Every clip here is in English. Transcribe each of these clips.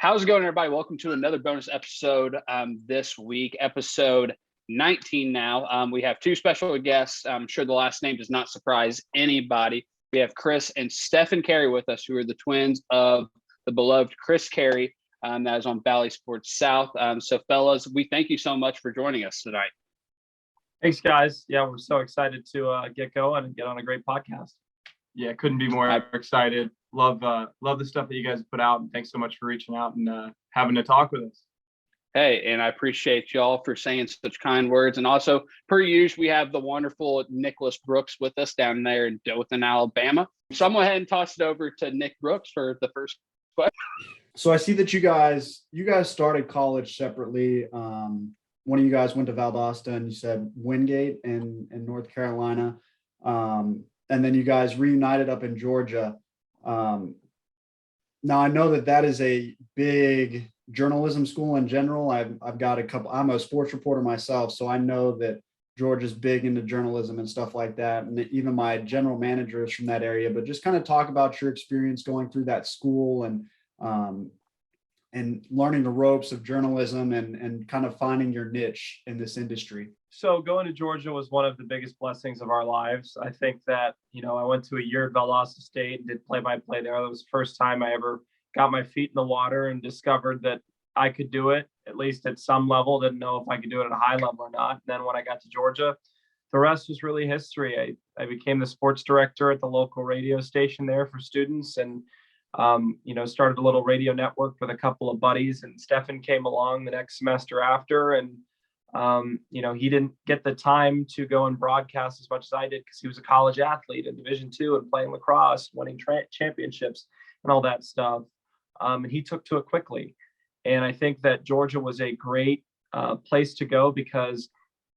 How's it going, everybody? Welcome to another bonus episode this week, episode 19 now. We have two special guests. I'm sure the last name does not surprise anybody. We have Chris and Stefan Caray with us, who are the twins of the beloved Chris Caray, that is on Valley Sports South. So, fellas, we thank you so much for joining us tonight. Thanks, guys. Yeah, we're so excited to get going and get on a great podcast. Yeah, couldn't be more excited. Love the stuff that you guys put out, and thanks so much for reaching out and having to talk with us. Hey, and I appreciate y'all for saying such kind words. And also, per usual, we have the wonderful Nicholas Brooks with us down there in Dothan, Alabama. So I'm going to go ahead and toss it over to Nick Brooks for the first question. So I see that you guys started college separately. One of you guys went to Valdosta, and you said Wingate in North Carolina. And then you guys reunited up in Georgia. Now I know that is a big journalism school in general. I've got a couple. I'm a sports reporter myself, so I know that Georgia's big into journalism and stuff like that. And even my general manager is from that area. But just kind of talk about your experience going through that school and learning the ropes of journalism and kind of finding your niche in this industry. So going to Georgia was one of the biggest blessings of our lives. I think that, I went to a year at Valdosta State and did play-by-play there. That was the first time I ever got my feet in the water and discovered that I could do it, at least at some level. Didn't know if I could do it at a high level or not. And then when I got to Georgia, the rest was really history. I became the sports director at the local radio station there for students and started a little radio network with a couple of buddies, and Stefan came along the next semester after. And, he didn't get the time to go and broadcast as much as I did because he was a college athlete in Division II and playing lacrosse, winning championships and all that stuff. And he took to it quickly. And I think that Georgia was a great place to go because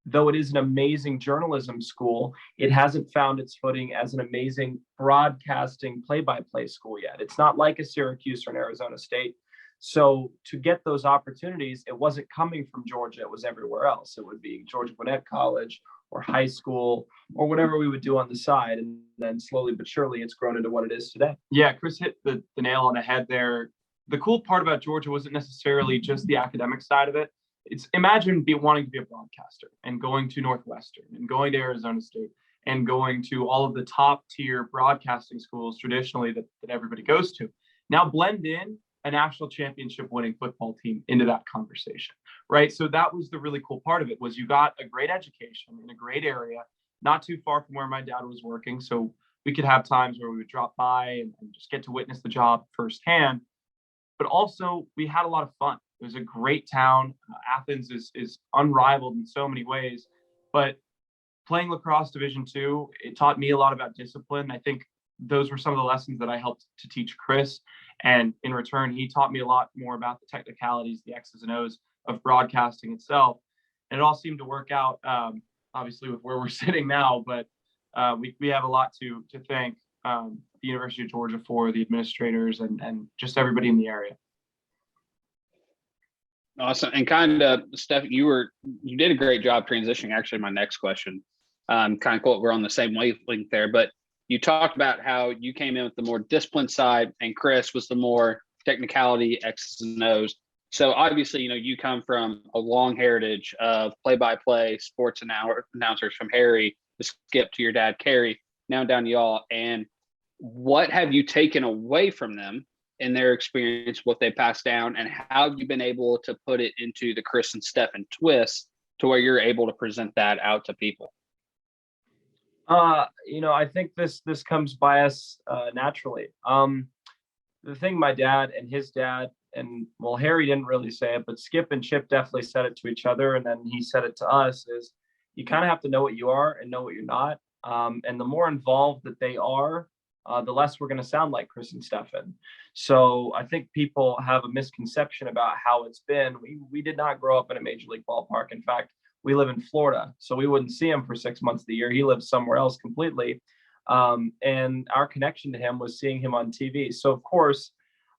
though it is an amazing journalism school, it hasn't found its footing as an amazing broadcasting play-by-play school yet. It's not like a Syracuse or an Arizona State. So to get those opportunities, it wasn't coming from Georgia. It was everywhere else. It would be Georgia Gwinnett College or high school or whatever we would do on the side. And then slowly but surely, it's grown into what it is today. Yeah, Chris hit the nail on the head there. The cool part about Georgia wasn't necessarily just the academic side of it. It's imagine wanting to be a broadcaster and going to Northwestern and going to Arizona State and going to all of the top tier broadcasting schools traditionally that everybody goes to. Now blend in a national championship winning football team into that conversation, right? So that was the really cool part of it was you got a great education in a great area, not too far from where my dad was working. So we could have times where we would drop by and just get to witness the job firsthand. But also we had a lot of fun. It was a great town. Athens is unrivaled in so many ways, but playing lacrosse Division II, it taught me a lot about discipline. I think those were some of the lessons that I helped to teach Chris. And in return, he taught me a lot more about the technicalities, the X's and O's of broadcasting itself. And it all seemed to work out, obviously, with where we're sitting now. But we have a lot to thank the University of Georgia for, the administrators, and just everybody in the area. Awesome. And kind of, Steph, you did a great job transitioning. Actually, my next question, kind of cool. We're on the same wavelength there, but you talked about how you came in with the more disciplined side and Chris was the more technicality, X's and O's. So obviously, you come from a long heritage of play-by-play sports announcers from Harry to Skip to your dad, Caray, now down to y'all. And what have you taken away from them in their experience, what they passed down, and how have you been able to put it into the Chris and Stefan twist to where you're able to present that out to people? I think this comes by us naturally. The thing my dad and his dad, and well, Harry didn't really say it, but Skip and Chip definitely said it to each other, and then he said it to us, is you kind of have to know what you are and know what you're not. And the more involved that they are, the less we're going to sound like Chris and Stefan. So I think people have a misconception about how it's been. We did not grow up in a major league ballpark. In fact, we live in Florida, so we wouldn't see him for 6 months of the year. He lives somewhere else completely. And our connection to him was seeing him on TV. So of course,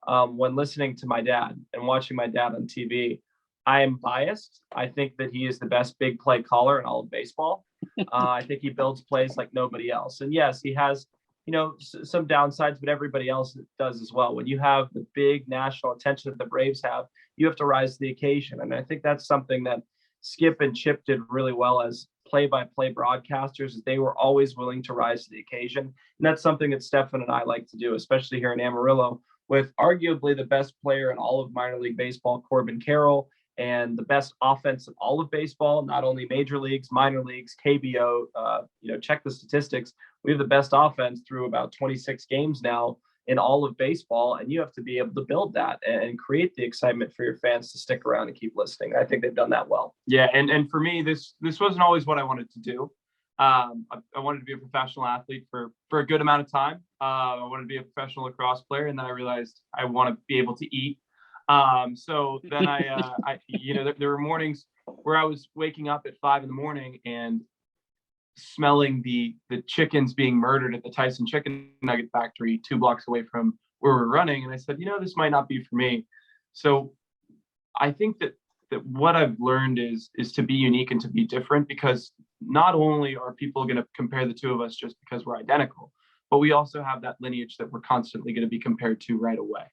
when listening to my dad and watching my dad on TV, I am biased. I think that he is the best big play caller in all of baseball. I think he builds plays like nobody else. And yes, he has some downsides, but everybody else does as well. When you have the big national attention that the Braves have, you have to rise to the occasion. And I think that's something that Skip and Chip did really well as play-by-play broadcasters. They were always willing to rise to the occasion. And that's something that Stefan and I like to do, especially here in Amarillo, with arguably the best player in all of minor league baseball, Corbin Carroll, and the best offense in all of baseball, not only major leagues, minor leagues, KBO, check the statistics. We have the best offense through about 26 games now in all of baseball, and you have to be able to build that and create the excitement for your fans to stick around and keep listening. I think they've done that well. Yeah, and for me, this wasn't always what I wanted to do. I wanted to be a professional athlete for a good amount of time. I wanted to be a professional lacrosse player, and then I realized I want to be able to eat. So then there were mornings where I was waking up at 5 a.m. and smelling the chickens being murdered at the Tyson Chicken Nugget Factory 2 blocks away from where we're running. And I said, this might not be for me. So I think that what I've learned is to be unique and to be different, because not only are people going to compare the two of us just because we're identical, but we also have that lineage that we're constantly going to be compared to right away.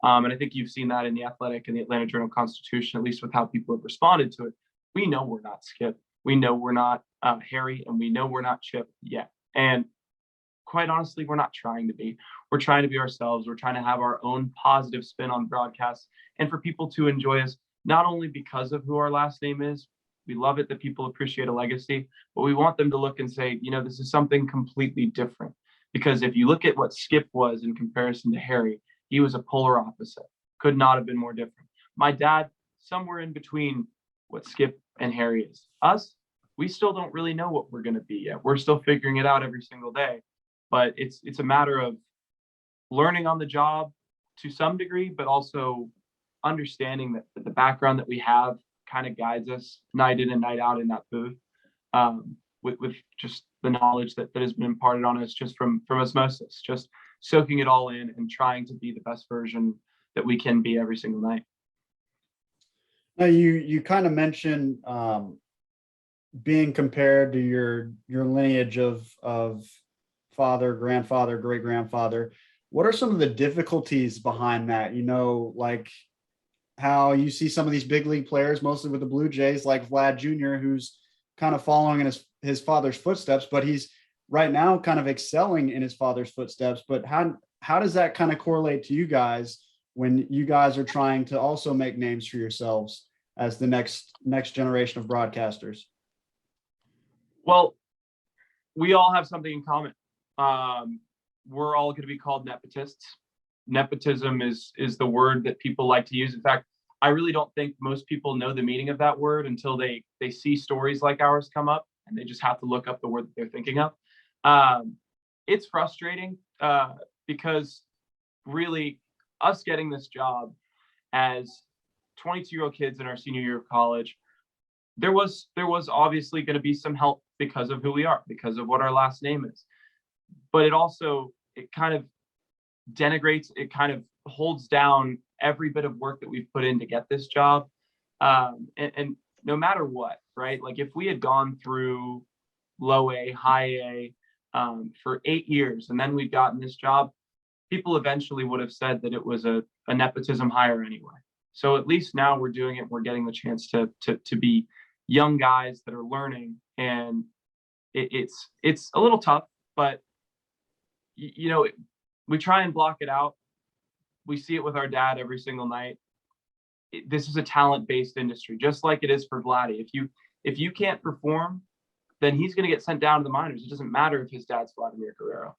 And I think you've seen that in the Athletic and the Atlanta Journal-Constitution, at least with how people have responded to it. We know we're not Skip. We know we're not Harry, and we know we're not Chip yet. And quite honestly, we're not trying to be. We're trying to be ourselves. We're trying to have our own positive spin on broadcasts, and for people to enjoy us, not only because of who our last name is. We love it that people appreciate a legacy, but we want them to look and say, this is something completely different. Because if you look at what Skip was in comparison to Harry, he was a polar opposite. Could not have been more different. My dad, somewhere in between what Skip and Harry is. Us, we still don't really know what we're going to be yet. We're still figuring it out every single day. But it's a matter of learning on the job to some degree, but also understanding that the background that we have kind of guides us night in and night out in that booth, with just the knowledge that has been imparted on us just from osmosis, just soaking it all in and trying to be the best version that we can be every single night. Now, you kind of mentioned being compared to your lineage of father, grandfather, great grandfather. What are some of the difficulties behind that? Like how you see some of these big league players, mostly with the Blue Jays, like Vlad Jr., who's kind of following in his father's footsteps, but he's right now kind of excelling in his father's footsteps. But how does that kind of correlate to you guys when you guys are trying to also make names for yourselves as the next generation of broadcasters? Well, we all have something in common. We're all going to be called nepotists. Nepotism is the word that people like to use. In fact, I really don't think most people know the meaning of that word until they see stories like ours come up, and they just have to look up the word that they're thinking of. It's frustrating because really us getting this job as 22-year-old kids in our senior year of college, there was obviously going to be some help because of who we are, because of what our last name is. But it kind of denigrates, it kind of holds down every bit of work that we've put in to get this job. And no matter what, right? Like if we had gone through low A, high A for 8 years, and then we'd gotten this job, people eventually would have said that it was a nepotism hire anyway. So at least now we're doing it. We're getting the chance to be young guys that are learning, and it's a little tough, but we try and block it out. We see it with our dad every single night. This is a talent-based industry, just like it is for Vladdy. If you can't perform, then he's going to get sent down to the minors. It doesn't matter if his dad's Vladimir Guerrero.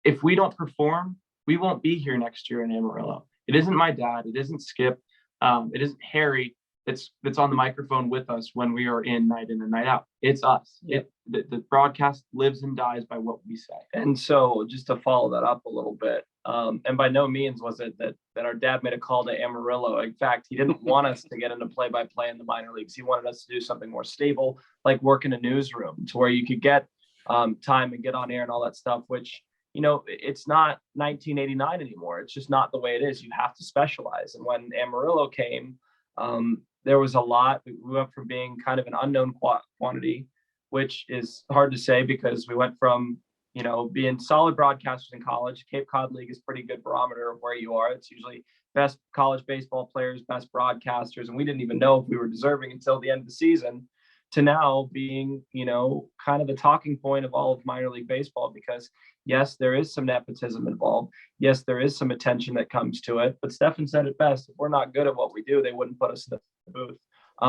If we don't perform, we won't be here next year in Amarillo. It isn't my dad. It isn't Skip. It isn't Harry that's on the microphone with us when we are in and night out. It's us. Yeah. The broadcast lives and dies by what we say. And so just to follow that up a little bit, and by no means was it that our dad made a call to Amarillo. In fact, he didn't want us to get into play-by-play in the minor leagues. He wanted us to do something more stable, like work in a newsroom, to where you could get time and get on air and all that stuff, which, it's not 1989 anymore. It's just not the way it is. You have to specialize. And when Amarillo came, there was a lot. We went from being kind of an unknown quantity, which is hard to say because we went from, being solid broadcasters in college. Cape Cod League is pretty good barometer of where you are. It's usually best college baseball players, best broadcasters, and we didn't even know if we were deserving until the end of the season, to now being, kind of the talking point of all of minor league baseball, because yes, there is some nepotism involved. Yes, there is some attention that comes to it, but Stefan said it best. If we're not good at what we do, they wouldn't put us in the booth.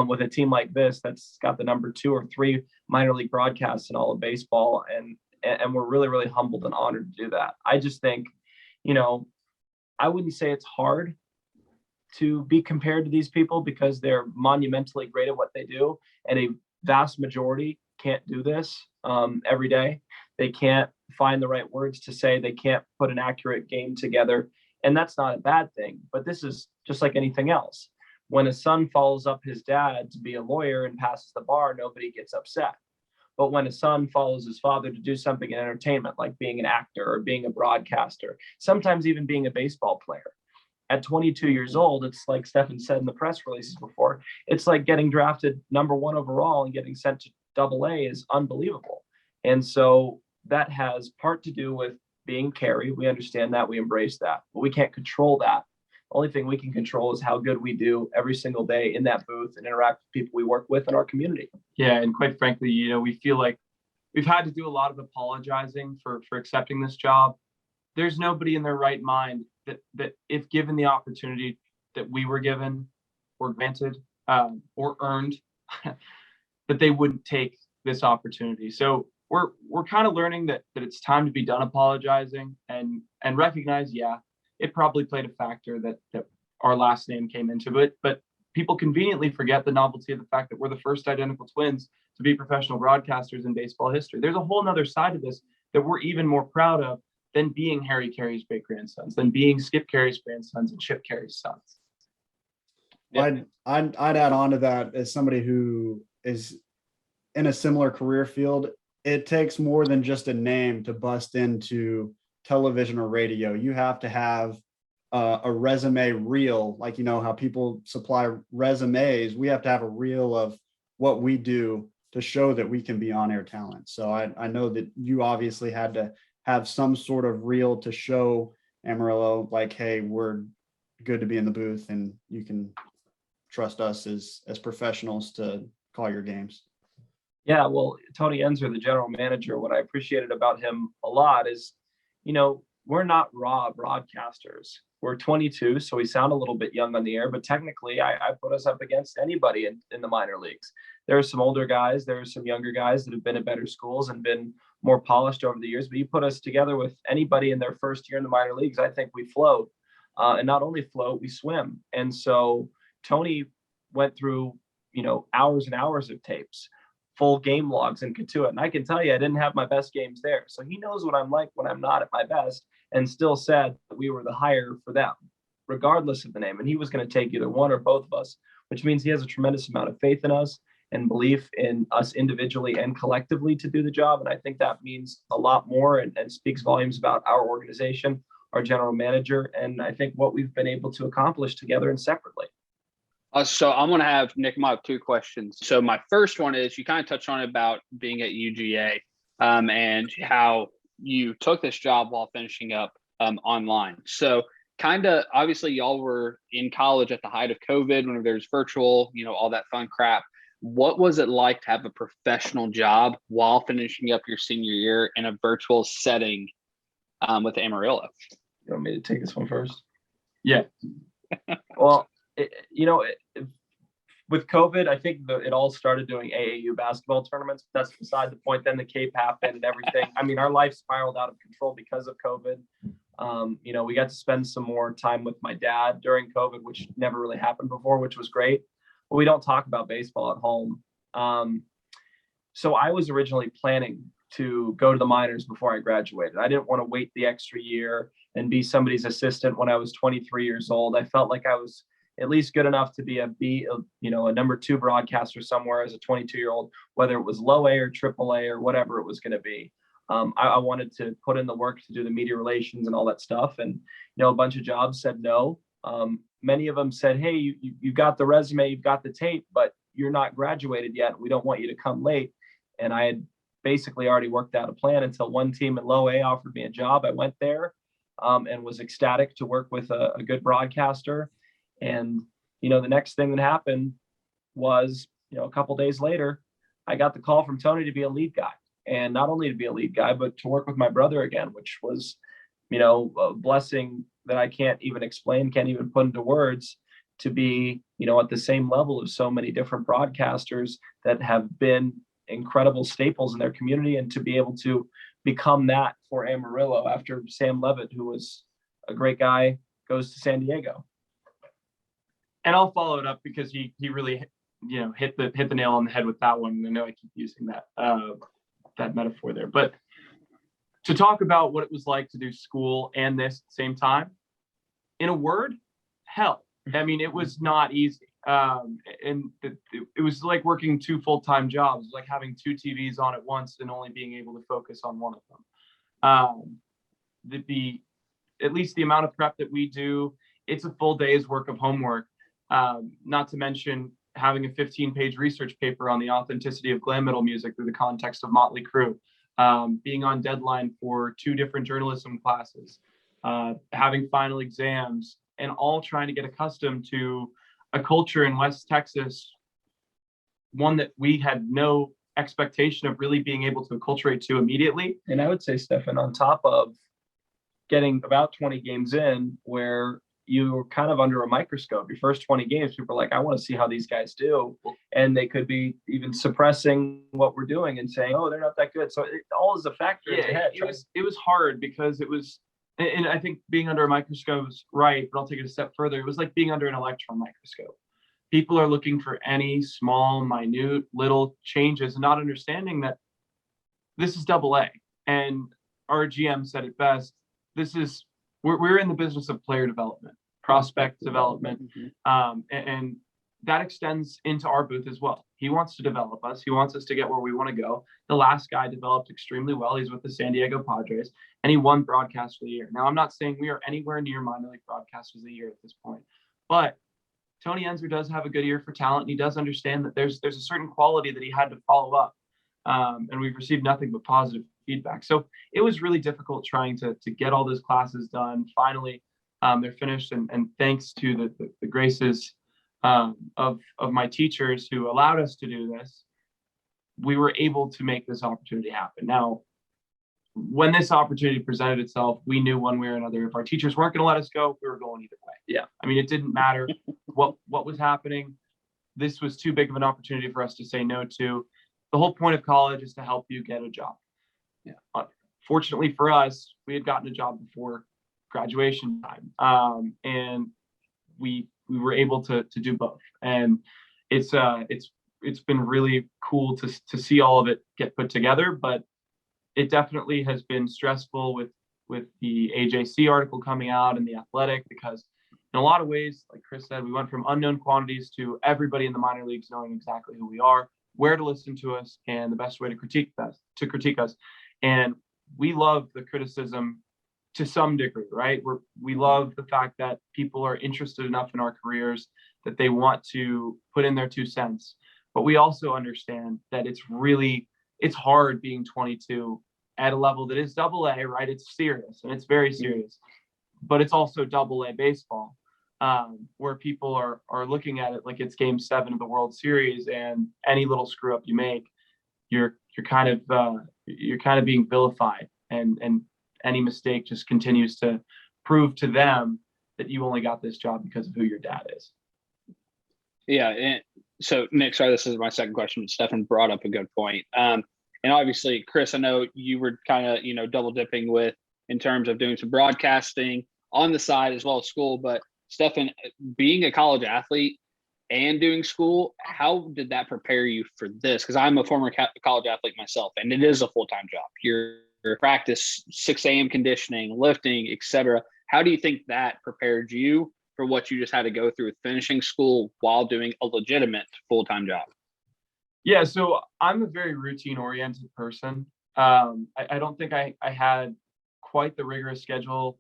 With a team like this, that's got the number 2 or 3 minor league broadcasts in all of baseball. And we're really, really humbled and honored to do that. I just think, I wouldn't say it's hard to be compared to these people because they're monumentally great at what they do. And a vast majority can't do this every day. They can't find the right words to say. They can't put an accurate game together. And that's not a bad thing. But this is just like anything else. When a son follows up his dad to be a lawyer and passes the bar, nobody gets upset. But when a son follows his father to do something in entertainment, like being an actor or being a broadcaster, sometimes even being a baseball player, at 22 years old, it's like Stefan said in the press releases before, it's like getting drafted number 1 overall and getting sent to AA is unbelievable. And so that has part to do with being Carey. We understand that, we embrace that, but we can't control that. The only thing we can control is how good we do every single day in that booth and interact with people we work with in our community. Yeah, and quite frankly, we feel like we've had to do a lot of apologizing for accepting this job. There's nobody in their right mind that if given the opportunity that we were given or granted or earned, that they wouldn't take this opportunity. So we're kind of learning that it's time to be done apologizing and recognize, yeah, it probably played a factor that our last name came into it, but people conveniently forget the novelty of the fact that we're the first identical twins to be professional broadcasters in baseball history. There's a whole nother side of this that we're even more proud of than being Harry Carey's great grandsons, than being Skip Caray's grandsons and Chip Caray's sons. Yeah. I'd add on to that, as somebody who is in a similar career field, it takes more than just a name to bust into television or radio. You have to have a resume reel, like, how people supply resumes. We have to have a reel of what we do to show that we can be on-air talent. So I know that you obviously had to have some sort of reel to show Amarillo, like, hey, we're good to be in the booth and you can trust us as professionals to call your games. Yeah, well, Tony Enzer, the general manager, what I appreciated about him a lot is, we're not raw broadcasters. We're 22, so we sound a little bit young on the air, but technically I put us up against anybody in the minor leagues. There are some older guys, there are some younger guys that have been at better schools and been more polished over the years, but you put us together with anybody in their first year in the minor leagues, I think we float. And not only float, we swim. And so Tony went through, hours and hours of tapes, full game logs, and could do it. And I can tell you, I didn't have my best games there. So he knows what I'm like when I'm not at my best, and still said that we were the hire for them, regardless of the name. And he was going to take either one or both of us, which means he has a tremendous amount of faith in us and belief in us individually and collectively to do the job. And I think that means a lot more and speaks volumes about our organization, our general manager, and I think what we've been able to accomplish together and separately. So I'm going to have Nick, I have 2 questions. So my first one is, you kind of touched on it about being at UGA and how you took this job while finishing up online. So kind of, obviously y'all were in college at the height of COVID, when there's virtual, all that fun crap. What was it like to have a professional job while finishing up your senior year in a virtual setting with Amarillo? You want me to take this one first? Yeah. Well, with COVID, I think it all started doing AAU basketball tournaments. That's beside the point. Then the Cape happened and everything. I mean, our life spiraled out of control because of COVID. We got to spend some more time with my dad during COVID, which never really happened before, which was great. But we don't talk about baseball at home. So I was originally planning to go to the minors before I graduated. I didn't want to wait the extra year and be somebody's assistant when I was 23 years old. I felt like I was at least good enough to be a number 2 broadcaster somewhere as a 22-year-old, whether it was low A or triple A or whatever it was going to be. I wanted to put in the work to do the media relations and all that stuff. And, a bunch of jobs said no. Many of them said, hey, you got the resume, you've got the tape, but you're not graduated yet. We don't want you to come late. And I had basically already worked out a plan until one team in low A offered me a job. I went there and was ecstatic to work with a good broadcaster. And, the next thing that happened was, a couple days later, I got the call from Tony to be a lead guy. And not only to be a lead guy, but to work with my brother again, which was, a blessing that I can't even explain, can't even put into words, to be, at the same level of so many different broadcasters that have been incredible staples in their community, and to be able to become that for Amarillo after Sam Levitt, who was a great guy, goes to San Diego. And I'll follow it up because he really, hit the nail on the head with that one. I know I keep using that metaphor there, but to talk about what it was like to do school and this at the same time, in a word, hell. I mean, it was not easy. It was like working two full-time jobs. It was like having two TVs on at once and only being able to focus on one of them. At least the amount of prep that we do, it's a full day's work of homework. Not to mention having a 15-page research paper on the authenticity of glam metal music through the context of Motley Crue, being on deadline for 2 different journalism classes, having final exams, and all trying to get accustomed to a culture in West Texas, one that we had no expectation of really being able to acculturate to immediately. And I would say, Stefan, on top of getting about 20 games in, where you were kind of under a microscope, your first 20 games, people are like, I want to see how these guys do. And they could be even suppressing what we're doing and saying, oh, they're not that good. So it all is a factor. Yeah, it was hard because it was, and I think being under a microscope is right, but I'll take it a step further. It was like being under an electron microscope. People are looking for any small, minute, little changes, and not understanding that this is AA. And our GM said it best. We're in the business of player development, prospect development, and that extends into our booth as well. He wants to develop us. He wants us to get where we want to go. The last guy developed extremely well. He's with the San Diego Padres, and he won Broadcaster of the Year. Now, I'm not saying we are anywhere near minor league Broadcasters of the Year at this point, but Tony Enzer does have a good ear for talent, and he does understand that there's a certain quality that he had to follow up, and we've received nothing but positive feedback. So it was really difficult trying to get all those classes done. Finally, they're finished, and thanks to the graces of my teachers who allowed us to do this, we were able to make this opportunity happen. Now, when this opportunity presented itself, we knew one way or another, if our teachers weren't going to let us go, we were going either way. Yeah. I mean, it didn't matter what was happening. This was too big of an opportunity for us to say no to. The whole point of college is to help you get a job. Yeah. Fortunately for us, we had gotten a job before graduation time, and we were able to do both. And it's been really cool to see all of it get put together, but it definitely has been stressful with the AJC article coming out and the Athletic, because in a lot of ways, like Chris said, we went from unknown quantities to everybody in the minor leagues knowing exactly who we are, where to listen to us, and the best way to critique us. And we love the criticism to some degree, right? We love the fact that people are interested enough in our careers that they want to put in their 2 cents. But we also understand that it's hard being 22 at a level that is AA, right? It's serious, and it's very serious, but it's also AA baseball, where people are looking at it like it's Game 7 of the World Series, and any little screw up you make, you're kind of being vilified, and any mistake just continues to prove to them that you only got this job because of who your dad is. Yeah. And so, Nick, sorry, this is my second question, but Stefan brought up a good point. And obviously, Chris, I know you were kind of, double dipping with in terms of doing some broadcasting on the side as well as school. But Stefan, being a college athlete and doing school, how did that prepare you for this? Because I'm a former college athlete myself, and it is a full-time job. You're practice 6 a.m. conditioning, lifting, etc. How do you think that prepared you for what you just had to go through with finishing school while doing a legitimate full-time job? Yeah, so I'm a very routine-oriented person. I don't think I had quite the rigorous schedule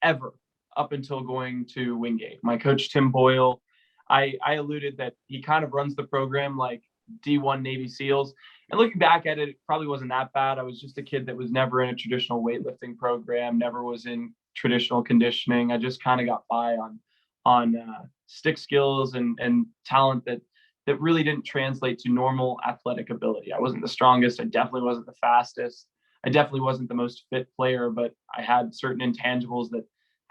ever up until going to Wingate. My coach, Tim Boyle, I alluded that he kind of runs the program like D1 Navy SEALs. And looking back at it, it probably wasn't that bad. I was just a kid that was never in a traditional weightlifting program, never was in traditional conditioning. I just kind of got by on stick skills and talent that really didn't translate to normal athletic ability. I wasn't the strongest. I definitely wasn't the fastest. I definitely wasn't the most fit player, but I had certain intangibles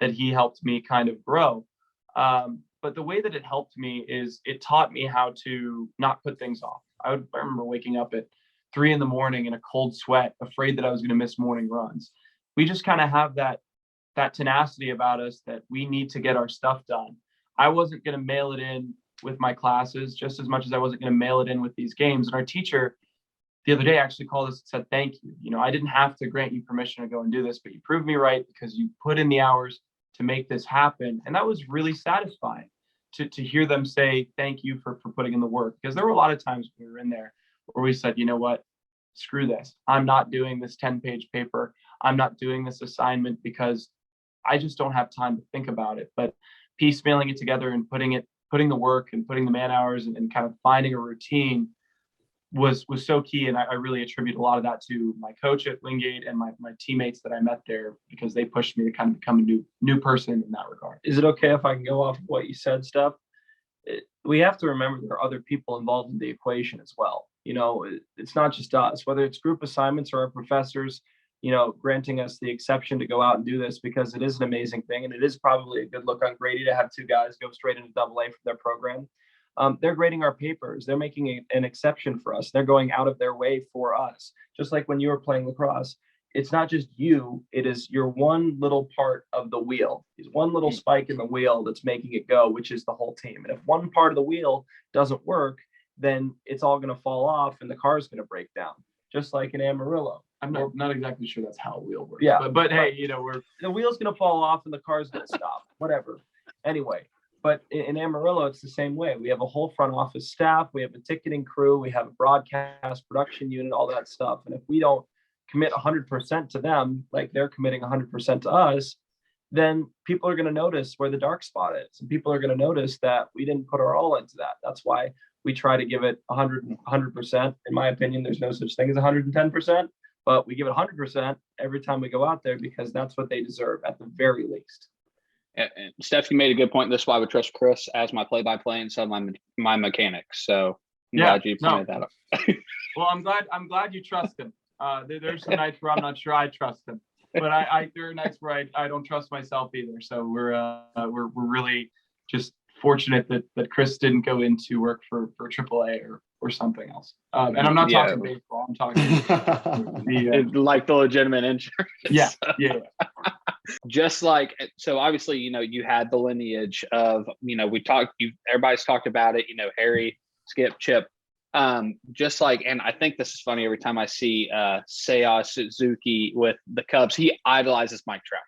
that he helped me kind of grow. But the way that it helped me is it taught me how to not put things off. I remember waking up at 3 a.m. in a cold sweat, afraid that I was going to miss morning runs. We just kind of have that tenacity about us that we need to get our stuff done. I wasn't going to mail it in with my classes just as much as I wasn't going to mail it in with these games. And our teacher the other day actually called us and said, thank you. You know, I didn't have to grant you permission to go and do this, but you proved me right because you put in the hours to make this happen. And that was really satisfying to hear them say, thank you for putting in the work. Because there were a lot of times we were in there where we said, you know what, screw this. I'm not doing this 10-page paper. I'm not doing this assignment because I just don't have time to think about it. But piecemealing it together and putting the work and putting the man hours and kind of finding a routine was so key. And I really attribute a lot of that to my coach at Wingate and my teammates that I met there, because they pushed me to kind of become a new person in that regard. Is it okay if I can go off of what you said, Steph? We have to remember there are other people involved in the equation as well. You know, it's not just us, whether it's group assignments or our professors, you know, granting us the exception to go out and do this, because it is an amazing thing. And it is probably a good look on Grady to have two guys go straight into AA for their program. They're grading our papers. They're making an exception for us. They're going out of their way for us. Just like when you were playing lacrosse, it's not just you. It is your one little part of the wheel. It's one little spike in the wheel that's making it go, which is the whole team. And if one part of the wheel doesn't work, then it's all going to fall off and the car is going to break down, just like in Amarillo. I'm not exactly sure that's how a wheel works. Yeah, but hey, you know, the wheel's going to fall off and the car's going to stop, whatever. Anyway. But in Amarillo, it's the same way. We have a whole front office staff. We have a ticketing crew. We have a broadcast production unit, all that stuff. And if we don't commit 100% to them, like they're committing 100% to us, then people are going to notice where the dark spot is. And people are going to notice that we didn't put our all into that. That's why we try to give it 100%. In my opinion, there's no such thing as 110%, but we give it 100% every time we go out there, because that's what they deserve at the very least. And Steph, you made a good point. This is why I would trust Chris as my play-by-play and some of my mechanics. So I'm glad you pointed that out. Well, I'm glad you trust him. There's some nights where I'm not sure I trust him, but there are nights where I don't trust myself either. So we're really just fortunate that Chris didn't go into work for AAA or something else. And I'm not talking baseball. I'm talking like the legitimate insurance. Yeah. Just like, so obviously, you know, you had the lineage of, you know, everybody's talked about it, you know, Harry, Skip, Chip, just like, and I think this is funny every time I see Seiya Suzuki with the Cubs, he idolizes Mike Trout.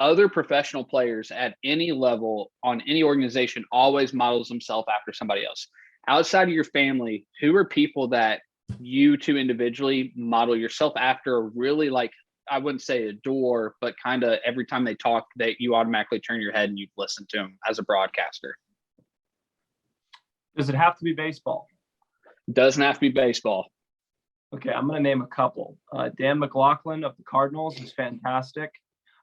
Other professional players at any level on any organization always models himself after somebody else. Outside of your family, who are people that you two individually model yourself after, or really, like, I wouldn't say adore, but kind of every time they talk, that you automatically turn your head and you listen to them as a broadcaster? Does it have to be baseball? Doesn't have to be baseball. Okay, I'm going to name a couple. Dan McLaughlin of the Cardinals is fantastic.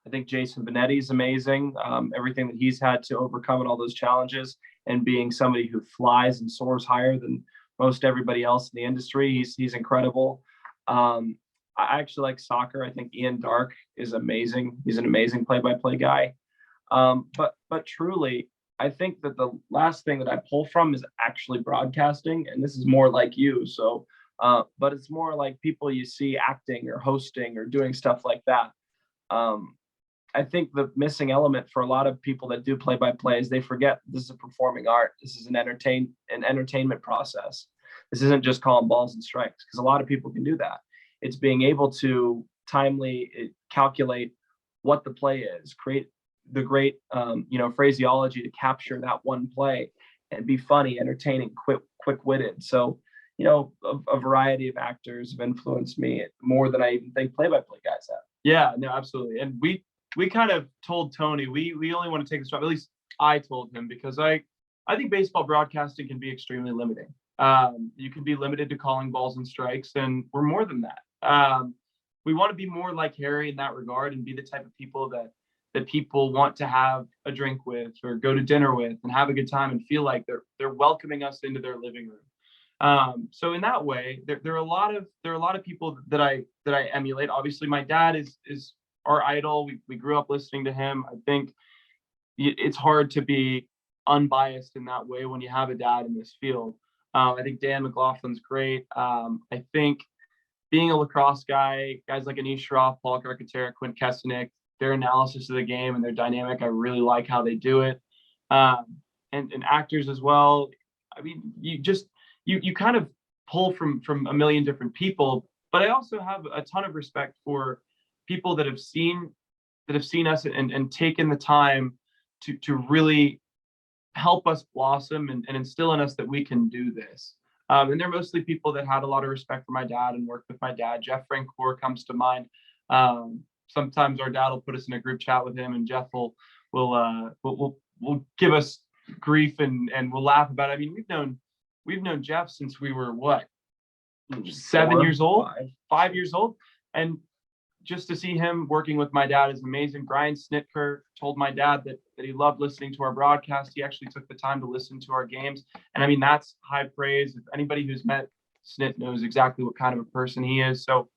I think Jason Benetti is amazing. Everything that he's had to overcome and all those challenges, and being somebody who flies and soars higher than most everybody else in the industry, he's incredible. I actually like soccer. I think Ian Dark is amazing. He's an amazing play-by-play guy. But truly, I think that the last thing that I pull from is actually broadcasting, and this is more like you. So, but it's more like people you see acting or hosting or doing stuff like that. I think the missing element for a lot of people that do play-by-play is they forget this is a performing art. This is an entertainment process. This isn't just calling balls and strikes, because a lot of people can do that. It's being able to timely calculate what the play is, create the great, phraseology to capture that one play, and be funny, entertaining, quick-witted. So, you know, a variety of actors have influenced me more than I even think play-by-play guys have. Yeah, no, absolutely. And we kind of told Tony, we only want to take this job. At least I told him, because I think baseball broadcasting can be extremely limiting. You can be limited to calling balls and strikes, and we're more than that. We want to be more like Harry in that regard and be the type of people that people want to have a drink with or go to dinner with and have a good time and feel like they're welcoming us into their living room. So in that way, there are a lot of people that I emulate. Obviously, my dad is our idol. We grew up listening to him. I think it's hard to be unbiased in that way when you have a dad in this field. I think Dan McLaughlin's great. I think being a lacrosse guy, guys like Anish Shroff, Paul Garcatera, Quint Kesenick, their analysis of the game and their dynamic, I really like how they do it. And actors as well. I mean, you kind of pull from a million different people, but I also have a ton of respect for people that have seen us and taken the time to really help us blossom and instill in us that we can do this. And they're mostly people that had a lot of respect for my dad and worked with my dad. Jeff Francoeur comes to mind. Sometimes our dad will put us in a group chat with him, and Jeff will give us grief and we'll laugh about it. I mean, we've known Jeff since we were what, 7 years old, 5 years old, and just to see him working with my dad is amazing. Brian Snitker told my dad that he loved listening to our broadcast. He actually took the time to listen to our games. And I mean, that's high praise. If anybody who's met Snit knows exactly what kind of a person he is. So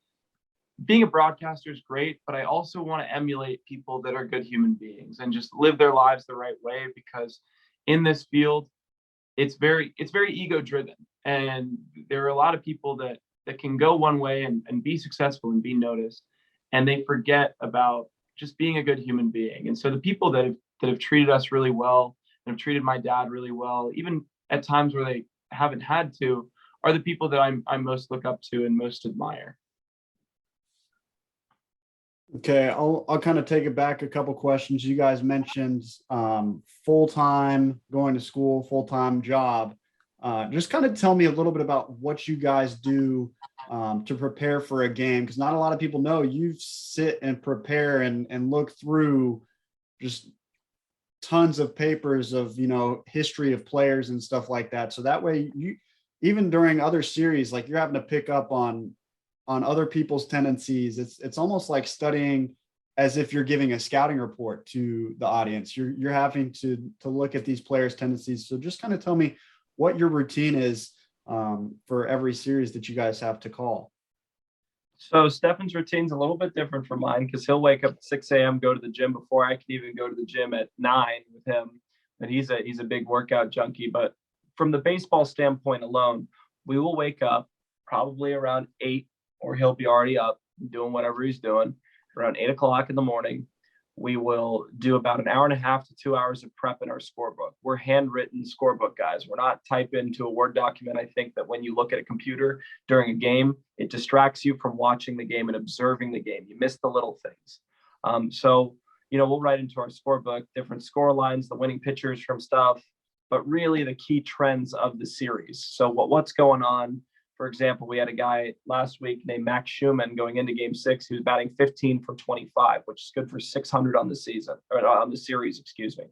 being a broadcaster is great, but I also want to emulate people that are good human beings and just live their lives the right way, because in this field, it's very ego driven. And there are a lot of people that can go one way and be successful and be noticed, and they forget about just being a good human being. And so the people that have treated us really well and have treated my dad really well, even at times where they haven't had to, are the people that I most look up to and most admire. Okay, I'll kind of take it back a couple questions. You guys mentioned full-time, going to school, full-time job. Just kind of tell me a little bit about what you guys do to prepare for a game, because not a lot of people know you sit and prepare and look through just tons of papers of, history of players and stuff like that. So that way, you even during other series, like you're having to pick up on other people's tendencies. It's almost like studying as if you're giving a scouting report to the audience. You're having to look at these players' tendencies. So just kind of tell me what your routine is for every series that you guys have to call. So Stefan's routine's a little bit different from mine, because he'll wake up at 6 a.m., go to the gym before I can even go to the gym at 9 with him. And he's a big workout junkie. But from the baseball standpoint alone, we will wake up probably around 8, or he'll be already up doing whatever he's doing. Around 8 o'clock in the morning, we will do about an hour and a half to 2 hours of prep in our scorebook. We're handwritten scorebook guys. We're not type into a Word document. I think that when you look at a computer during a game, it distracts you from watching the game and observing the game. You miss the little things. So we'll write into our scorebook different score lines, the winning pitchers from stuff, but really the key trends of the series. So what's going on? For example, we had a guy last week named Max Schumann going into Game 6 who was batting 15 from 25, which is good for 600 on the season, or on the series, excuse me.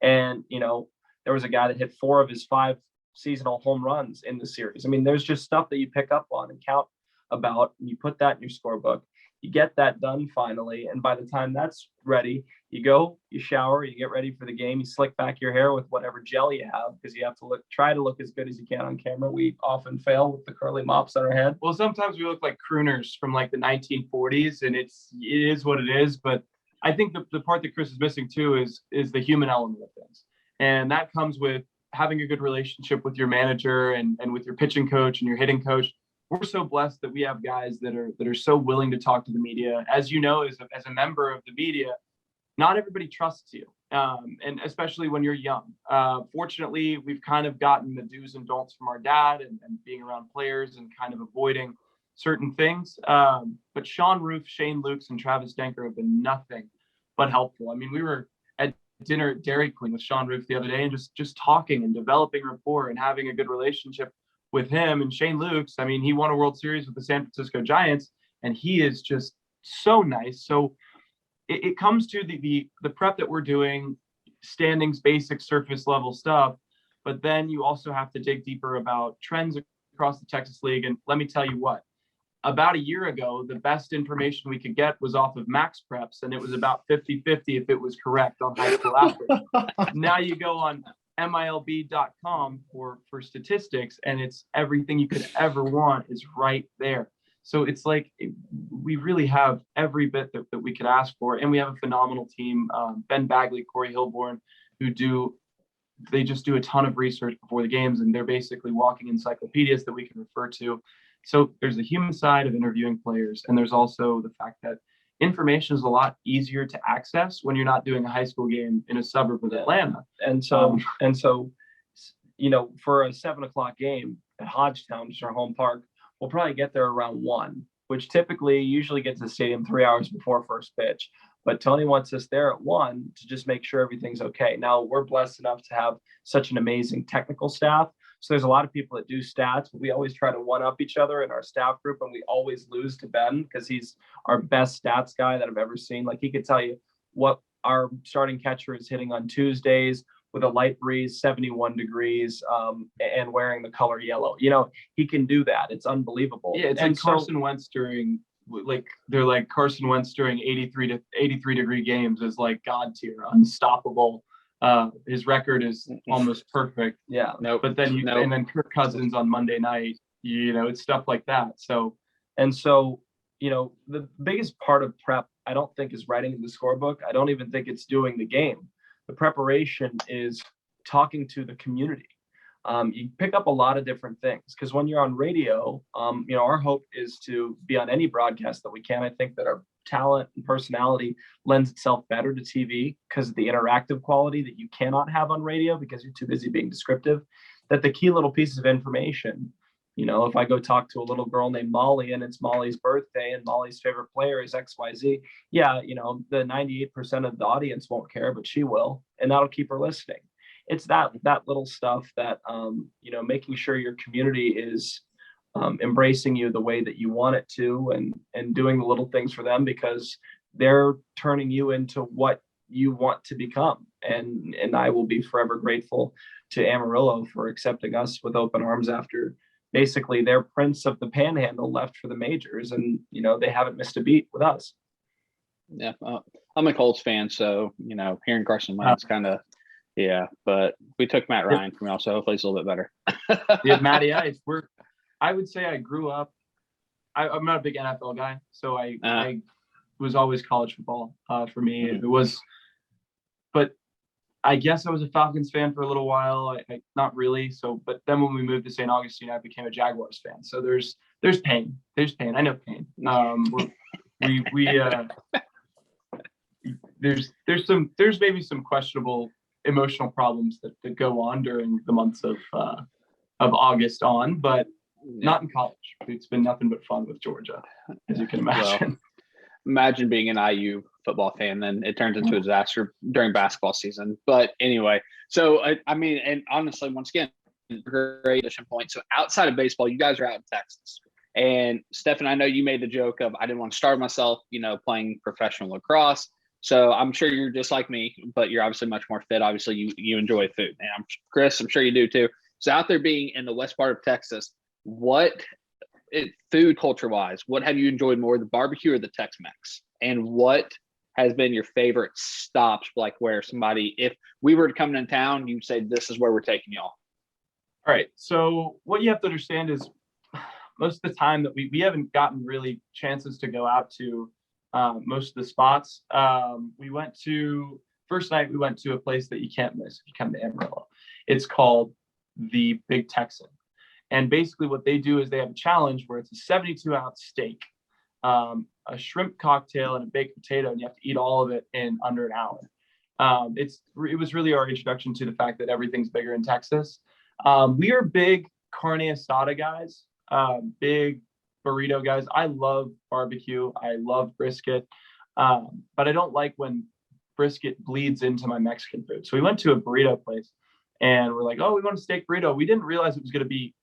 And there was a guy that hit 4 of his 5 seasonal home runs in the series. I mean, there's just stuff that you pick up on and count about, and you put that in your scorebook. You get that done finally, and by the time that's ready, you go, you shower, you get ready for the game, you slick back your hair with whatever gel you have, because you have to try to look as good as you can on camera. We often fail with the curly mops on our head. Well, sometimes we look like crooners from like the 1940s, and it is what it is. But I think the part that Chris is missing too is the human element of things, and that comes with having a good relationship with your manager and with your pitching coach and your hitting coach. We're so blessed that we have guys that are so willing to talk to the media. As you know, as a member of the media, not everybody trusts you, and especially when you're young. Fortunately, we've kind of gotten the do's and don'ts from our dad and being around players and kind of avoiding certain things. But Sean Roof, Shane Lukes, and Travis Denker have been nothing but helpful. I mean, we were at dinner at Dairy Queen with Sean Roof the other day and just talking and developing rapport and having a good relationship with him. And Shane Lukes, I mean, he won a World Series with the San Francisco Giants, and he is just so nice. So it comes to the prep that we're doing, standings, basic surface level stuff. but then you also have to dig deeper about trends across the Texas League. And let me tell you what, about a year ago, the best information we could get was off of Max Preps, and it was about 50-50 if it was correct on high school athletes. Now you go on MILB.com for statistics, and it's everything you could ever want is right there. So it's like we really have every bit that we could ask for, and we have a phenomenal team. Ben Bagley, Corey Hilborn, they just do a ton of research before the games, and they're basically walking encyclopedias that we can refer to. So there's the human side of interviewing players, and there's also the fact that information is a lot easier to access when you're not doing a high school game in a suburb of Atlanta. And so, you know, for a 7:00 game at Hodgetown, which is our home park, we'll probably get there around 1, which typically usually gets to the stadium 3 hours before first pitch. But Tony wants us there at 1 to just make sure everything's okay. Now, we're blessed enough to have such an amazing technical staff. So there's a lot of people that do stats, but we always try to one-up each other in our staff group, and we always lose to Ben because he's our best stats guy that I've ever seen. Like, he could tell you what our starting catcher is hitting on Tuesdays with a light breeze, 71 degrees, and wearing the color yellow. You know, he can do that. It's unbelievable. Yeah, it's like Carson Wentz during, like, they're like Carson Wentz during 83 degree games is like God tier, unstoppable. His record is almost perfect. Yeah. No, but then and then Kirk Cousins on Monday night, you know, it's stuff like that. So, you know, the biggest part of prep, I don't think, is writing the scorebook. I don't even think it's doing the game. The preparation is talking to the community. You pick up a lot of different things because when you're on radio, you know, our hope is to be on any broadcast that we can. I think that our talent and personality lends itself better to TV because of the interactive quality that you cannot have on radio because you're too busy being descriptive. That the key little pieces of information, you know, if I go talk to a little girl named Molly and it's Molly's birthday and Molly's favorite player is XYZ, yeah, you know, the 98% of the audience won't care, but she will, and that'll keep her listening. It's that little stuff that, you know, making sure your community is embracing you the way that you want it to, and doing the little things for them because they're turning you into what you want to become. And I will be forever grateful to Amarillo for accepting us with open arms after basically their prince of the Panhandle left for the majors, and, you know, they haven't missed a beat with us. Yeah, I'm a Colts fan, so, you know, hearing Carson Wentz kind of, yeah, but we took Matt Ryan from y'all, so hopefully it's a little bit better. Yeah, Matty Ice. I would say I grew up. I'm not a big NFL guy, so I was always college football for me. It was, but I guess I was a Falcons fan for a little while. I not really. So, but then when we moved to St. Augustine, I became a Jaguars fan. So there's pain. There's pain. I know pain. There's maybe some questionable emotional problems that go on during the months of August on, but not in college. It's been nothing but fun with Georgia, as you can imagine. Well, imagine being an IU football fan, then it turns into a disaster during basketball season. But anyway, so I mean, and honestly, once again, great addition point. So outside of baseball, you guys are out in Texas. And Stefan, I know you made the joke of I didn't want to starve myself, you know, playing professional lacrosse. So I'm sure you're just like me, but you're obviously much more fit. Obviously, you enjoy food. And Chris, I'm sure you do too. So out there being in the west part of Texas, food culture wise, what have you enjoyed more, the barbecue or the Tex-Mex? And what has been your favorite stops, like where somebody, if we were to come in town, you'd say, this is where we're taking y'all? All right. So what you have to understand is most of the time that we haven't gotten really chances to go out to most of the spots. First night we went to a place that you can't miss if you come to Amarillo. It's called the Big Texan. And basically what they do is they have a challenge where it's a 72-ounce steak, a shrimp cocktail, and a baked potato, and you have to eat all of it in under an hour. It was really our introduction to the fact that everything's bigger in Texas. We are big carne asada guys, big burrito guys. I love barbecue. I love brisket, but I don't like when brisket bleeds into my Mexican food. So we went to a burrito place and we're like, oh, we want a steak burrito. We didn't realize it was going to be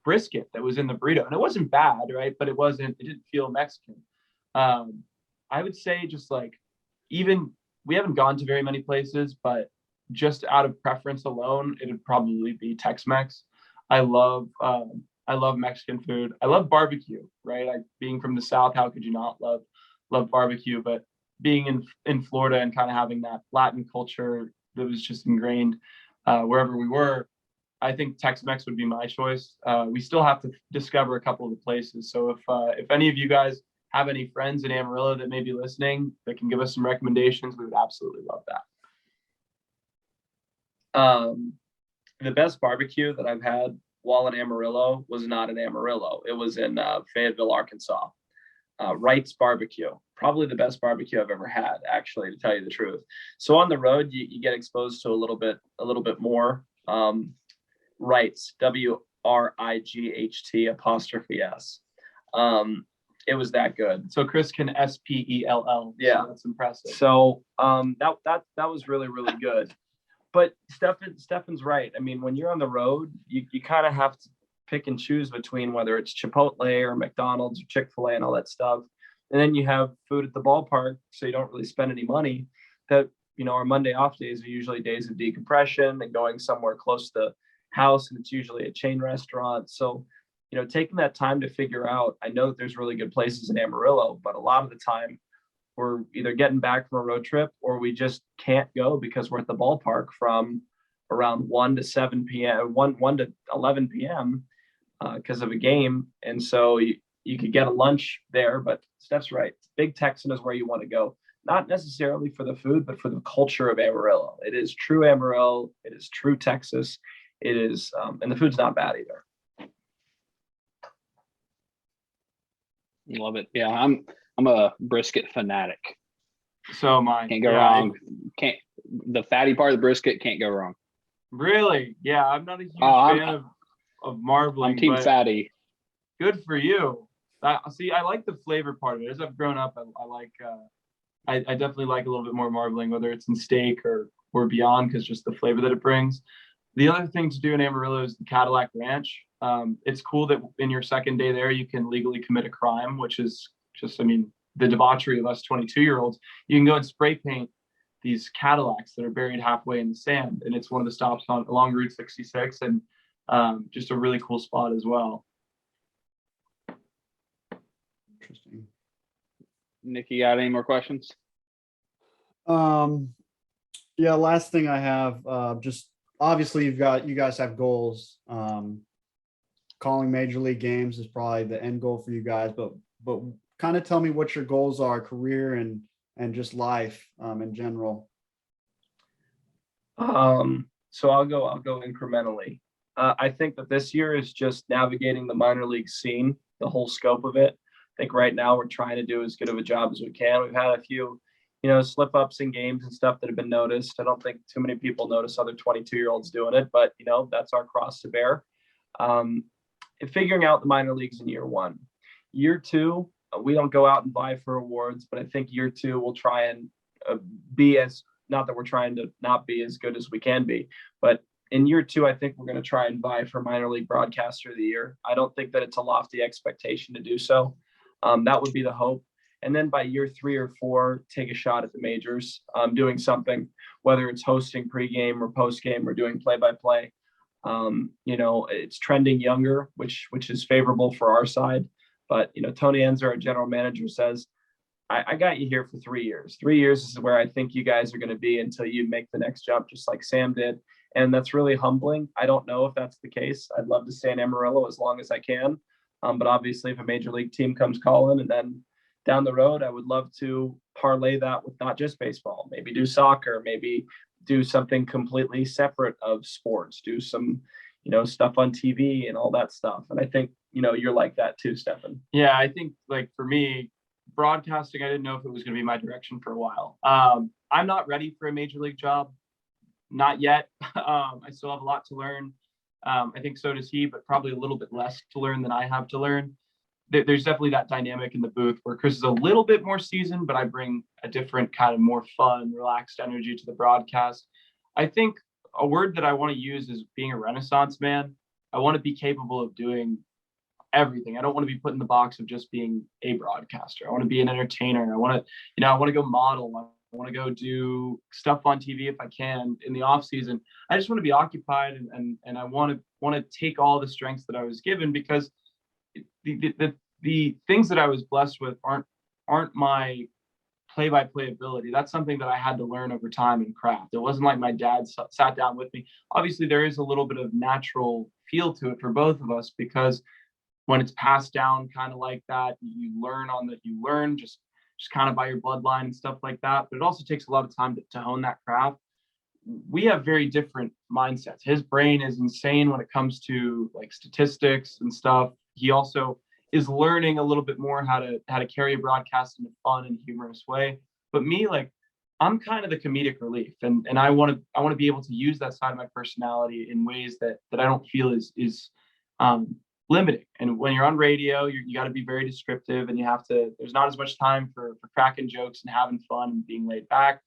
brisket that was in the burrito, and it wasn't bad, right? But it didn't feel Mexican. I would say just like, even we haven't gone to very many places, but just out of preference alone, it'd probably be Tex-Mex. I love Mexican food. I love barbecue, right? Being from the South, how could you not love barbecue? But being in Florida and kind of having that Latin culture that was just ingrained wherever we were, I think Tex-Mex would be my choice. We still have to discover a couple of the places. So if any of you guys have any friends in Amarillo that may be listening that can give us some recommendations, we would absolutely love that. The best barbecue that I've had while in Amarillo was not in Amarillo. It was in Fayetteville, Arkansas. Wright's Barbecue, probably the best barbecue I've ever had, actually, to tell you the truth. So on the road, you get exposed to a little bit more. Wright's, WRIGHT''S. It was that good. So Chris can SPELL. Yeah, so that's impressive. So that was really, really good. But Stefan's right. I mean, when you're on the road, you kind of have to pick and choose between whether it's Chipotle or McDonald's or Chick-fil-A and all that stuff. And then you have food at the ballpark, so you don't really spend any money. That, our Monday off days are usually days of decompression and going somewhere close to the house, and it's usually a chain restaurant. So, taking that time to figure out, I know that there's really good places in Amarillo, but a lot of the time we're either getting back from a road trip or we just can't go because we're at the ballpark from around 1 to 7 p.m., 1 to 11 p.m. Because of a game. And so you could get a lunch there, but Steph's right. Big Texan is where you want to go. Not necessarily for the food, but for the culture of Amarillo. It is true Amarillo. It is true Texas. It is, and the food's not bad either. Love it. Yeah, I'm a brisket fanatic. So am I. Can't go wrong. The fatty part of the brisket can't go wrong. Really? Yeah, I'm not a huge fan of marbling. I'm team fatty. Good for you. See, I like the flavor part of it. As I've grown up, I definitely like a little bit more marbling, whether it's in steak or beyond, because just the flavor that it brings. The other thing to do in Amarillo is the Cadillac Ranch. It's cool that in your second day there, you can legally commit a crime, which is just, the debauchery of us 22-year-olds. You can go and spray paint these Cadillacs that are buried halfway in the sand. And it's one of the stops along Route 66 and just a really cool spot as well. Interesting. Nikki, got any more questions? Yeah, last thing I have, just obviously you guys have goals. Calling major league games is probably the end goal for you guys, but kind of tell me what your goals are, career and just life in general. So I'll go incrementally. I think that this year is just navigating the minor league scene, the whole scope of it. I think right now we're trying to do as good of a job as we can. We've had a few, slip ups in games and stuff that have been noticed. I don't think too many people notice other 22-year-olds doing it, but that's our cross to bear. Figuring out the minor leagues in year one. Year two, we don't go out and vie for awards, but I think year two we'll try and be as, not that we're trying to not be as good as we can be, but in year two, I think we're going to try and vie for minor league broadcaster of the year. I don't think that it's a lofty expectation to do so. That would be the hope. And then by year 3 or 4, take a shot at the majors, doing something, whether it's hosting pregame or postgame or doing play-by-play. It's trending younger, which is favorable for our side. But, Tony Enzer, our general manager, says, I got you here for 3 years. 3 years is where I think you guys are going to be until you make the next jump, just like Sam did. And that's really humbling. I don't know if that's the case. I'd love to stay in Amarillo as long as I can. But obviously, if a major league team comes calling, and then down the road, I would love to parlay that with not just baseball, maybe do soccer, maybe do something completely separate of sports, do some, stuff on TV and all that stuff. And I think, you're like that too, Stefan. Yeah, I think for me, broadcasting, I didn't know if it was going to be my direction for a while. I'm not ready for a major league job. Not yet. I still have a lot to learn. I think so does he, but probably a little bit less to learn than I have to learn. There's definitely that dynamic in the booth where Chris is a little bit more seasoned, but I bring a different kind of more fun, relaxed energy to the broadcast. I think a word that I want to use is being a Renaissance man. I want to be capable of doing everything. I don't want to be put in the box of just being a broadcaster. I want to be an entertainer. I want to go model. I want to go do stuff on TV if I can in the off season. I just want to be occupied, and I want to take all the strengths that I was given, because the things that I was blessed with aren't my play-by-play ability. That's something that I had to learn over time and craft. It wasn't like my dad sat down with me. Obviously, there is a little bit of natural feel to it for both of us, because when it's passed down kind of like that, you learn just kind of by your bloodline and stuff like that. But it also takes a lot of time to hone that craft. We have very different mindsets. His brain is insane when it comes to like statistics and stuff. He also is learning a little bit more how to carry a broadcast in a fun and humorous way. But me, like, I'm kind of the comedic relief, and I want to be able to use that side of my personality in ways that I don't feel is limiting. And when you're on radio, you got to be very descriptive, and there's not as much time for cracking jokes and having fun and being laid back.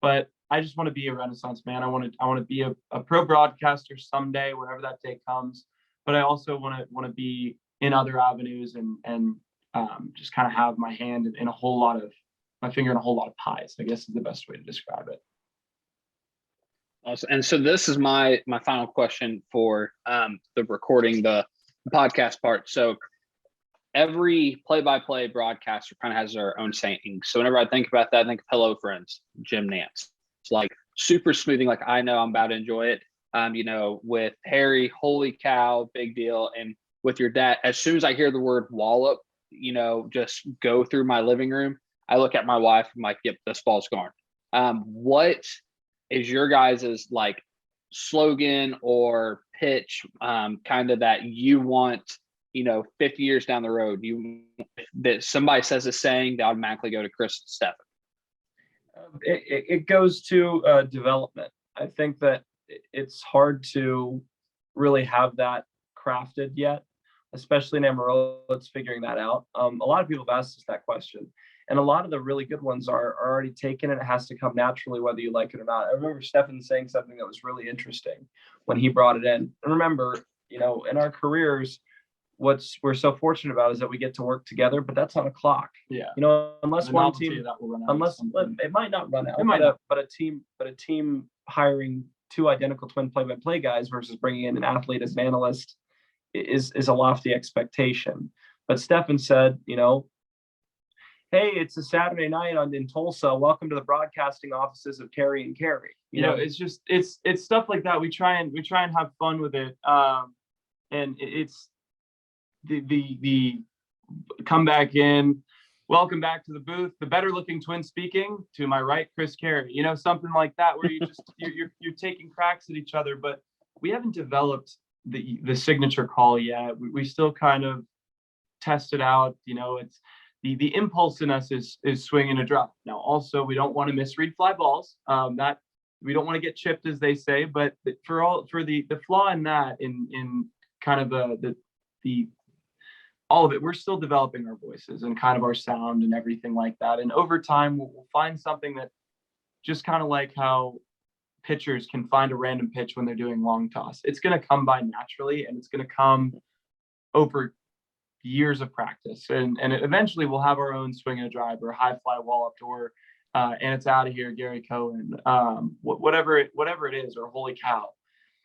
But I just want to be a Renaissance man. I want to be a pro broadcaster someday, whenever that day comes. But I also want to be in other avenues and just kind of have my hand in my finger in a whole lot of pies, I guess is the best way to describe it. Awesome. And so this is my final question for the recording, the podcast part. So every play-by-play broadcaster kind of has their own saying. So whenever I think about that, I think of Hello Friends, Jim Nance. It's like super smoothing, like I know I'm about to enjoy it. With Harry, holy cow, big deal. And with your dad, as soon as I hear the word wallop, just go through my living room, I look at my wife and I'm like, yep, this ball's gone. What is your guys's like slogan or pitch, kind of that you want, 50 years down the road, that somebody says a saying, they automatically go to Chris and Stefan? It goes to development. I think that it's hard to really have that crafted yet, especially in Amarillo. It's figuring that out. A lot of people have asked us that question, and a lot of the really good ones are already taken, and it has to come naturally, whether you like it or not. I remember Stefan saying something that was really interesting when he brought it in. And remember, in our careers, we're so fortunate about is that we get to work together, but that's on a clock. Yeah. Unless one team, that will run out, it might not run out, but a team hiring two identical twin play-by-play guys versus bringing in an athlete as an analyst is a lofty expectation. But Stefan said, hey, it's a Saturday night in Tulsa. Welcome to the broadcasting offices of Carey and Carey. It's just it's stuff like that. We try and have fun with it. And it's the come back in, welcome back to the booth, the better looking twin speaking, to my right, Chris Carey, something like that, where you just you're taking cracks at each other. But we haven't developed the signature call yet. We still kind of test it out. It's the impulse in us is swing and a drop. Now also, we don't want to misread fly balls, that we don't want to get chipped, as they say. But for the flaw in that, in kind of the all of it, we're still developing our voices and kind of our sound and everything like that. And over time, we'll find something that, just kind of like how pitchers can find a random pitch when they're doing long toss, it's going to come by naturally, and it's going to come over years of practice. And eventually we'll have our own swing and a drive, or a high fly wall up door, and it's out of here, Gary Cohen, whatever it is, or holy cow.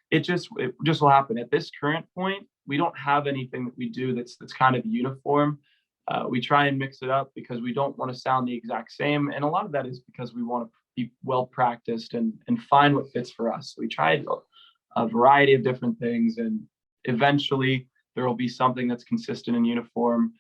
It just will happen. At this current point, we don't have anything that we do that's kind of uniform. We try and mix it up because we don't want to sound the exact same. And a lot of that is because we want to be well practiced and find what fits for us. So we tried a variety of different things, and eventually there will be something that's consistent and uniform,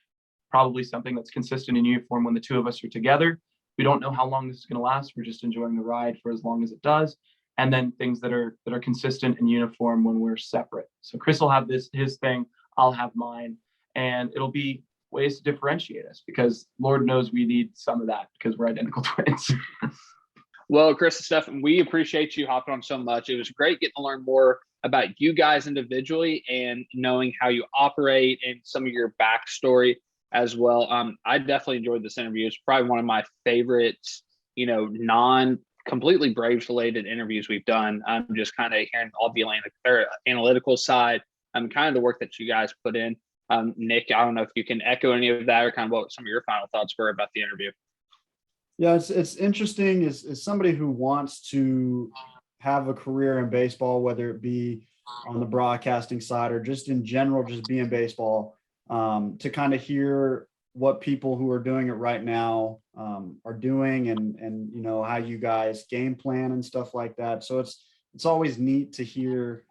probably something that's consistent and uniform when the two of us are together. We don't know how long this is going to last. We're just enjoying the ride for as long as it does. And then things that are consistent and uniform when we're separate. So Chris will have his thing, I'll have mine, and it'll be ways to differentiate us, because Lord knows we need some of that because we're identical twins. Well, Chris and Stefan, we appreciate you hopping on so much. It was great getting to learn more about you guys individually and knowing how you operate and some of your backstory as well. I definitely enjoyed this interview. It's probably one of my favorites, non-completely Braves related interviews we've done. I'm just kind of hearing all the analytical side, kind of the work that you guys put in. Nick, I don't know if you can echo any of that, or kind of what some of your final thoughts were about the interview. Yeah, it's interesting as somebody who wants to have a career in baseball, whether it be on the broadcasting side or just in general, just be in baseball, to kind of hear what people who are doing it right now are doing, and you know how you guys game plan and stuff like that. So it's always neat to hear,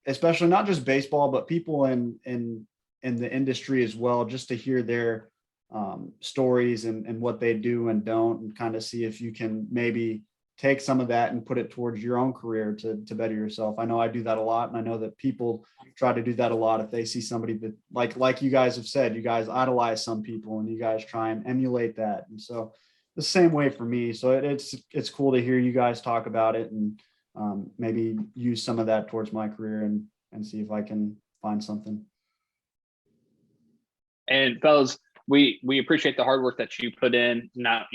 especially not just baseball, but people in the industry as well, just to hear their stories and what they do and don't, and kind of see if you can maybe take some of that and put it towards your own career to better yourself. I know I do that a lot, and I know that people try to do that a lot. If they see somebody that like you guys have said, you guys idolize some people and you guys try and emulate that. And so the same way for me. So it's cool to hear you guys talk about it, and maybe use some of that towards my career and see if I can find something. And fellas, we appreciate the hard work that you put in. Not,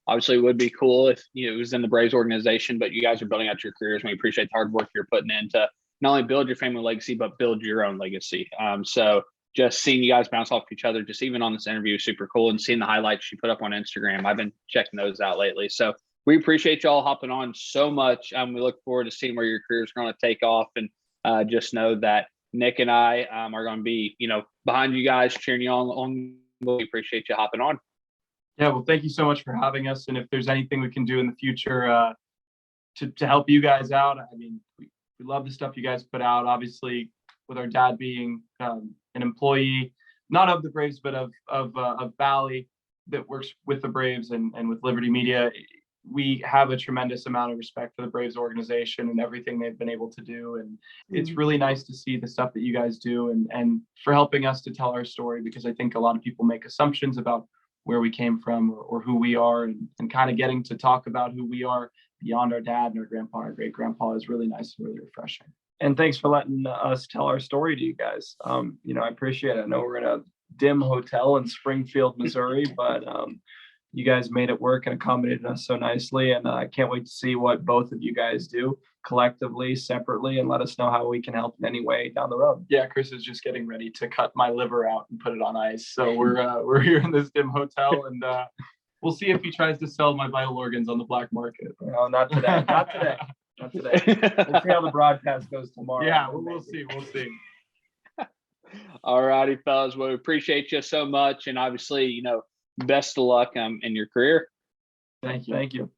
obviously it would be cool if it was in the Braves organization, but you guys are building out your careers, and we appreciate the hard work you're putting in to not only build your family legacy, but build your own legacy. So just seeing you guys bounce off each other, just even on this interview, is super cool. And seeing the highlights you put up on Instagram, I've been checking those out lately. So we appreciate y'all hopping on so much. We look forward to seeing where your career is going to take off, and just know that Nick and I are going to be, behind you guys, cheering you on. We appreciate you hopping on. Yeah, well, thank you so much for having us. And if there's anything we can do in the future to help you guys out, I mean, we love the stuff you guys put out. Obviously, with our dad being an employee, not of the Braves, but of Valley, that works with the Braves and with Liberty Media, we have a tremendous amount of respect for the Braves organization and everything they've been able to do. And it's really nice to see the stuff that you guys do, and for helping us to tell our story, because I think a lot of people make assumptions about where we came from or who we are, and kind of getting to talk about who we are beyond our dad and our grandpa, our great grandpa, is really nice and really refreshing. And thanks for letting us tell our story to you guys. I appreciate it. I know we're in a dim hotel in Springfield, Missouri, but you guys made it work and accommodated us so nicely. And I can't wait to see what both of you guys do collectively, separately, and let us know how we can help in any way down the road. Yeah, Chris is just getting ready to cut my liver out and put it on ice. So we're here in this dim hotel, and we'll see if he tries to sell my vital organs on the black market. No, not today. Not today. Not today. We'll see how the broadcast goes tomorrow. Yeah, we'll see. We'll see. All righty, fellas. Well, we appreciate you so much. And obviously, best of luck in your career. Thank you. Thank you.